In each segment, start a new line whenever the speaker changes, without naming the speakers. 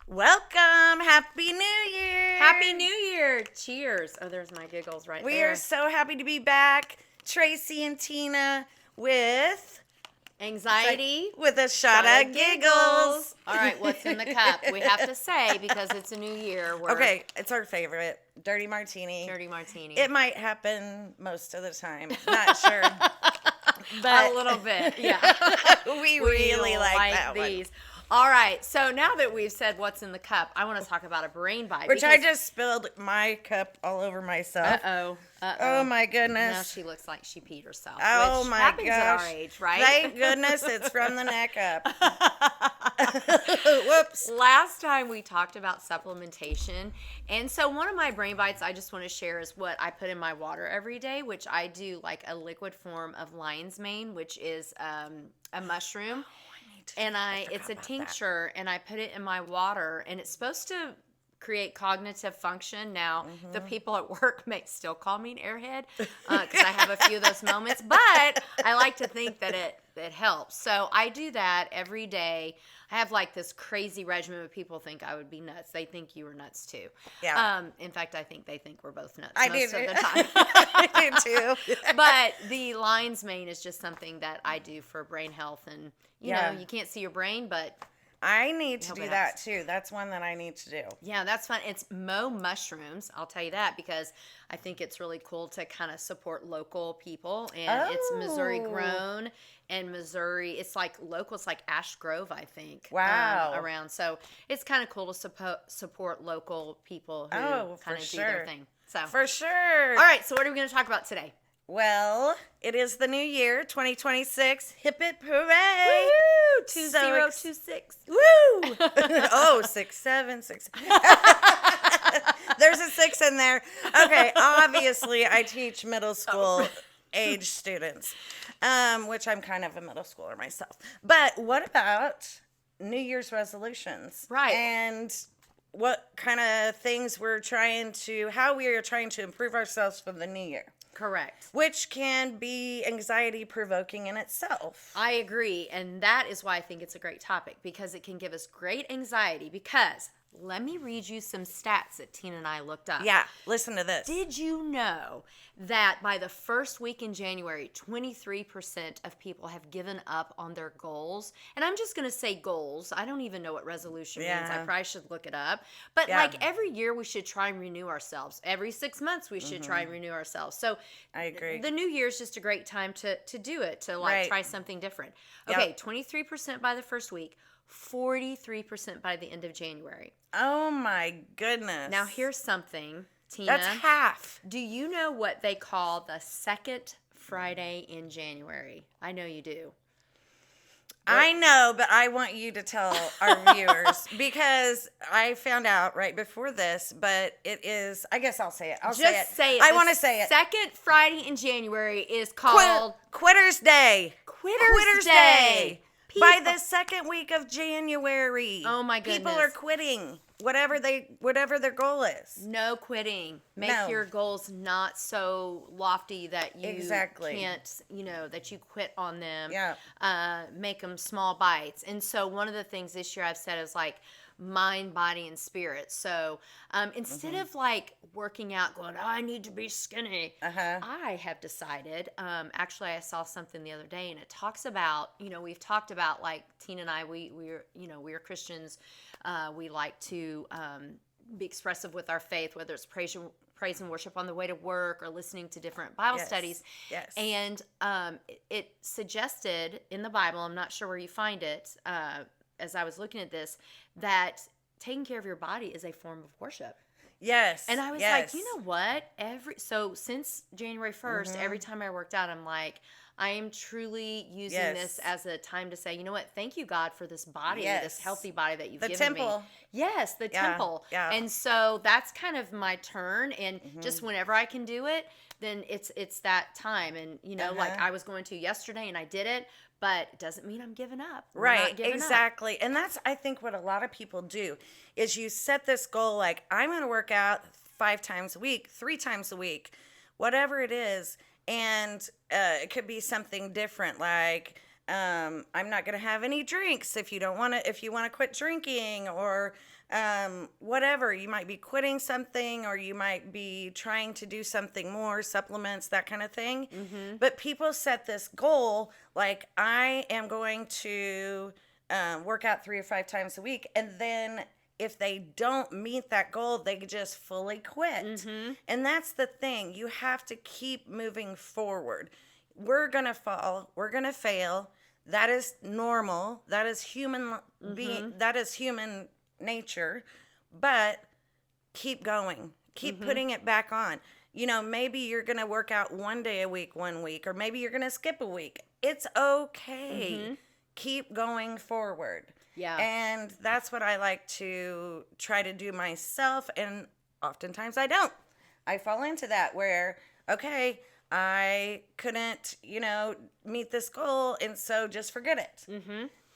Welcome. Happy New Year.
Happy New Year. Cheers. Oh, there's my giggles right
We
there.
are so happy to be back. Traci and Tina with
Anxiety.
with a shot of giggles.
All right, what's in the cup? We have to say because it's a new year.
Okay, it's our favorite. Dirty martini.
Dirty martini.
It might happen most of the time. Not sure.
But a little bit, yeah.
we really like that
these. All right, so now that we've said what's in the cup, I want to talk about a brain bite.
Which I just spilled my cup all over myself.
Uh-oh.
Oh, my goodness.
Now she looks like she peed herself.
Oh,
which
my
happens
gosh.
at our age, right?
Thank goodness it's from the neck up. Whoops.
Last time we talked about supplementation, and so one of my brain bites I just want to share is what I put in my water every day, which I do like a liquid form of lion's mane, which is a mushroom. And it's a tincture, and I put it in my water, and it's supposed to create cognitive function. Now, the people at work may still call me an airhead because I have a few of those moments, but I like to think that it helps. So I do that every day. I have like this crazy regimen, but people think I would be nuts. They think you were nuts too.
Yeah.
In fact, I think they think we're both nuts
of
most
the
time.
I do too.
But the lion's mane is just something that I do for brain health, and you know, you can't see your brain, but
I need to do that too. That's one that I need to do.
yeah, that's fun. It's Mo mushrooms, I'll tell you that, because I think it's really cool to kind of support local people, and it's Missouri grown, and Missouri, it's like local, it's like Ash Grove, I think.
Wow.
Around, so it's kind of cool to support local people who kind of do their thing. So
For sure.
all right, so what are we going to talk about today?
Well, it is the new year, 2026. Hip hip hooray!
Woo! 2026.
Woo! Oh, 6, 7, 6. There's a 6 in there. Okay, obviously I teach middle school age students, which I'm kind of a middle schooler myself. But what about New Year's resolutions?
Right.
And what kind of things how we are trying to improve ourselves for the new year.
Correct.
Which can be anxiety provoking in itself.
I agree. And that is why I think it's a great topic, because it can give us great anxiety. Because let me read you some stats that Tina and I looked up.
Yeah, listen to this.
Did you know that by the first week in January, 23% of people have given up on their goals? And I'm just going to say goals. I don't even know what resolution means. I probably should look it up. But like every year, we should try and renew ourselves. Every 6 months, we should try and renew ourselves. So
I agree.
The new year is just a great time to do it, to like try something different. Okay, 23% by the first week. 43% by the end of January.
Oh my goodness.
Now here's something, Tina.
That's half.
Do you know what they call the second Friday in January? I know you do.
I know, but I want you to tell our viewers because I found out right before this, but it is, I guess I'll say it.
Just say it.
I want to say it.
Second Friday in January is called
Quitter's Day.
Quitter's Day.
By the second week of January.
Oh my goodness.
People are quitting whatever their goal is.
No quitting. Make your goals not so lofty that you can't, that you quit on them.
Yeah.
Make them small bites. And so one of the things this year I've said is like mind, body, and spirit. So instead of like working out going, I need to be skinny, I have decided, actually I saw something the other day, and it talks about, we've talked about, like Tina and I, we're Christians. We like to be expressive with our faith, whether it's praise and worship on the way to work or listening to different Bible studies.
Yes.
And it suggested in the Bible, I'm not sure where you find it, as I was looking at this, that taking care of your body is a form of worship.
Yes.
And I was like, you know what? So since January 1st, every time I worked out, I'm like, I am truly using this as a time to say, you know what? Thank you, God, for this body, this healthy body that you've given me. The temple. Yes, the temple.
Yeah.
And so that's kind of my turn. And just whenever I can do it, then it's that time. And, like I was going to yesterday and I did it. But it doesn't mean I'm giving up.
Right, exactly. And that's, I think, what a lot of people do is you set this goal like, I'm going to work out 5 times a week, 3 times a week, whatever it is. And it could be something different like I'm not going to have any drinks if you want to quit drinking, or whatever. You might be quitting something, or you might be trying to do something more, supplements, that kind of thing. But people set this goal, like, I am going to work out 3 or 5 times a week, and then if they don't meet that goal, they just fully quit. And that's the thing. You have to keep moving forward. We're going to fall. We're going to fail. That is normal. That is human that is human nature. But keep going. Keep putting it back on. You know, maybe you're going to work out 1 day a week, 1 week, or maybe you're going to skip a week. It's okay. Keep going forward.
Yeah.
And that's what I like to try to do myself. And oftentimes I don't. I fall into that where, okay, I couldn't, meet this goal, and so just forget it.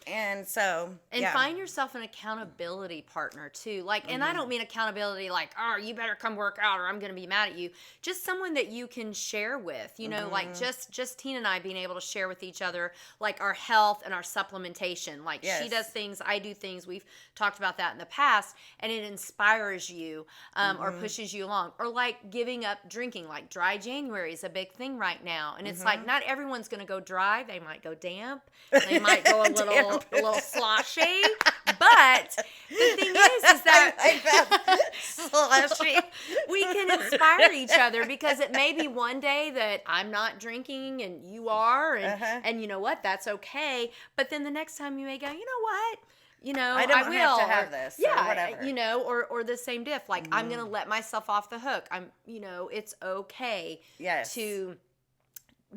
And so,
and find yourself an accountability partner too. Like, and I don't mean accountability like, oh, you better come work out or I'm going to be mad at you. Just someone that you can share with, like just Tina and I being able to share with each other, like, our health and our supplementation. Like, she does things, I do things. We've talked about that in the past, and it inspires you, or pushes you along. Or like giving up drinking, like dry January is a big thing right now. And it's like, not everyone's going to go dry. They might go damp. They might go a little sloshy, but the thing is that,
I like that. Sloshy.
we can inspire each other, because it may be one day that I'm not drinking and you are, and you know what, that's okay. But then the next time you may go, you know what?
I don't have to have this.
Yeah,
or whatever.
Or the same diff. Like, I'm gonna let myself off the hook. It's okay.
Yes.
To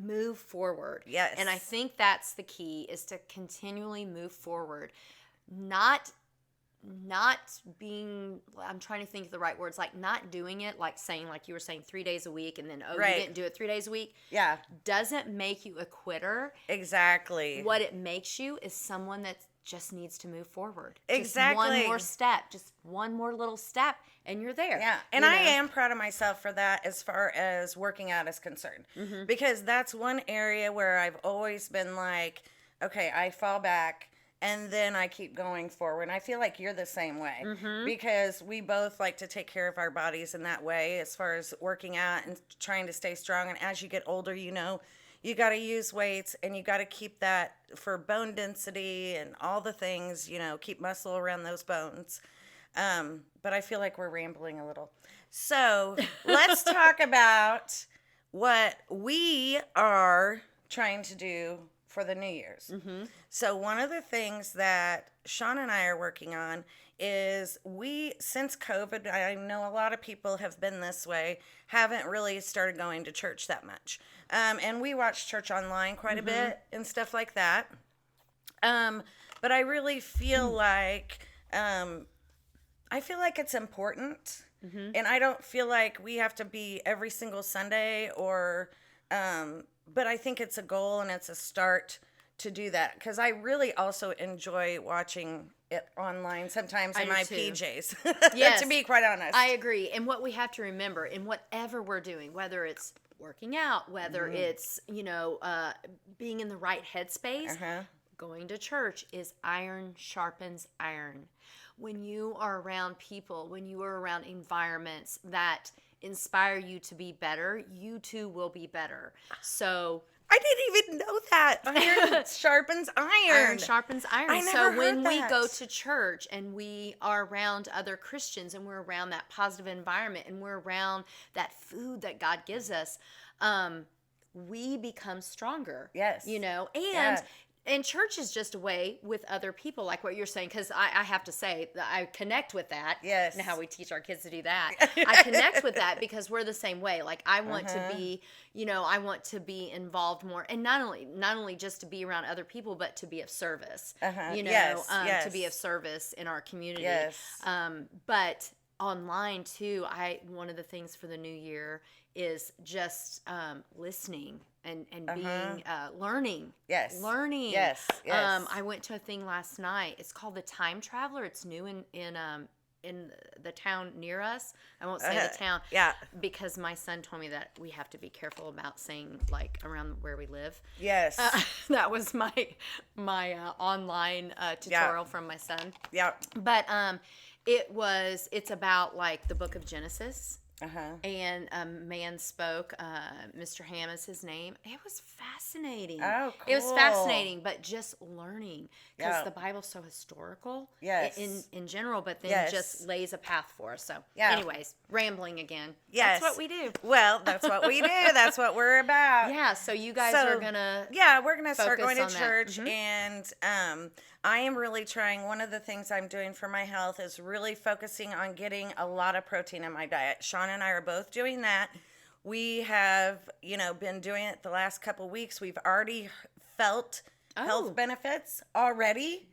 move forward.
Yes.
And I think that's the key, is to continually move forward. Not being, I'm trying to think of the right words, like not doing it, like saying, like you were saying, 3 days a week, and then, you didn't do it 3 days a week.
Yeah.
Doesn't make you a quitter.
Exactly.
What it makes you is someone that just needs to move forward.
Exactly.
Just one more step, just one more little step, and you're there.
Yeah. And I am proud of myself for that, as far as working out is concerned. Because that's one area where I've always been like, okay, I fall back, and then I keep going forward. And I feel like you're the same way, because we both like to take care of our bodies in that way, as far as working out and trying to stay strong. And as you get older, you got to use weights, and you got to keep that for bone density and all the things, keep muscle around those bones. But I feel like we're rambling a little. So let's talk about what we are trying to do for the New Year's. So one of the things that Sean and I are working on is, since COVID, I know a lot of people have been this way, haven't really started going to church that much. And we watch church online quite a bit and stuff like that. But I really feel like, it's important. And I don't feel like we have to be every single Sunday, but I think it's a goal and it's a start to do that, because I really also enjoy watching it online sometimes in my PJs.
Yes,
to be quite honest.
I agree. And what we have to remember in whatever we're doing, whether it's working out, whether it's, being in the right headspace, going to church, is iron sharpens iron. When you are around people, when you are around environments that inspire you to be better, you too will be better. So
I didn't even know that. Iron sharpens iron.
Iron sharpens iron.
I never
So when
heard
we
that.
go to church and we are around other Christians, and we're around that positive environment, and we're around that food that God gives us, we become stronger.
Yes.
And church is just a way with other people, like what you're saying, because I have to say that I connect with that.
Yes.
And how we teach our kids to do that. I connect with that because we're the same way. Like, I want to be, I want to be involved more, and not only just to be around other people, but to be of service.
Yes.
To be of service in our community.
Yes.
But online too, one of the things for the new year is just listening and being learning.
Yes.
Learning.
Yes. Yes.
I went to a thing last night. It's called The Time Traveler. It's new in in the town near us. I won't say the town.
Yeah.
Because my son told me that we have to be careful about saying like around where we live.
Yes.
That was my online tutorial from my son.
Yeah.
But it's about like the book of Genesis.
Uh-huh.
And a man spoke. Mr. Ham is his name. It was fascinating.
Oh, cool.
It was fascinating, but just learning because
Yeah.
the Bible's so historical.
Yes.
In general, but then
Yes.
just lays a path for us. So,
Yeah.
anyways, rambling again.
Yes.
That's what we do.
Well, that's what we do. That's what we're about.
Yeah. So you guys are gonna.
Yeah, we're gonna start
focus
going to
on that.
church,
Mhm.
and I am really trying. One of the things I'm doing for my health is really focusing on getting a lot of protein in my diet. Sean and I are both doing that. We have, been doing it the last couple weeks. We've already felt health benefits already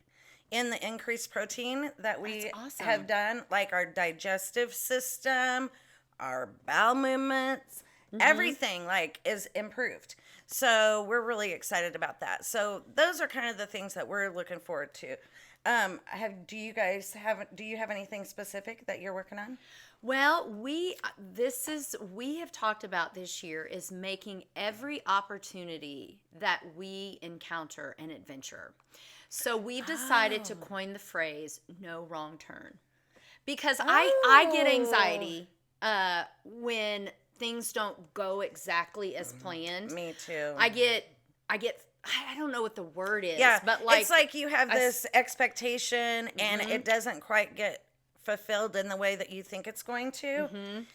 in the increased protein that we
That's awesome.
have done, like our digestive system, our bowel movements, everything like is improved. So we're really excited about that. So those are kind of the things that we're looking forward to. Do you have anything specific that you're working on?
Well, we have talked about this year is making every opportunity that we encounter an adventure. So we've decided to coin the phrase "no wrong turn," because I get anxiety when things don't go exactly as planned.
Me too.
I get I don't know what the word is,
Yeah,
but like
it's like you have this expectation and it doesn't quite get fulfilled in the way that you think it's going to,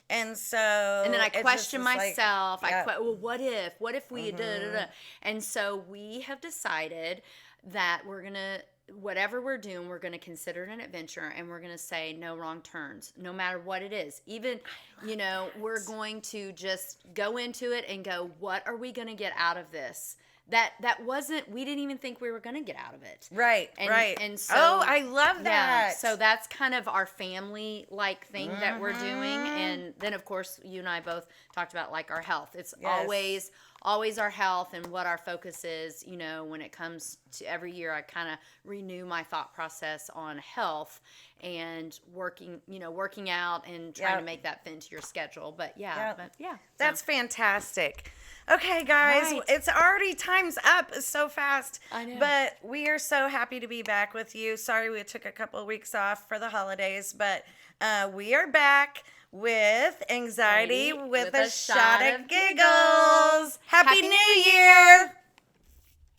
and so
and then I
it's
question
just like,
myself.
yeah.
Well, what if we da da da? And so we have decided that whatever we're doing, we're gonna consider it an adventure, and we're gonna say no wrong turns, no matter what it is. Even we're going to just go into it and go, what are we gonna get out of this? That wasn't, we didn't even think we were going to get out of it.
Right.
And so,
I love that.
Yeah, so that's kind of our family like thing that we're doing. And then of course you and I both talked about like our health. It's always our health and what our focus is. When it comes to every year, I kind of renew my thought process on health and working out and trying to make that fit into your schedule. But
That's fantastic. Okay, guys,
Right.
it's already time's up. It's so fast.
I know.
But we are so happy to be back with you. Sorry we took a couple of weeks off for the holidays, but we are back with Anxiety with a Shot of Giggles. Happy New Year!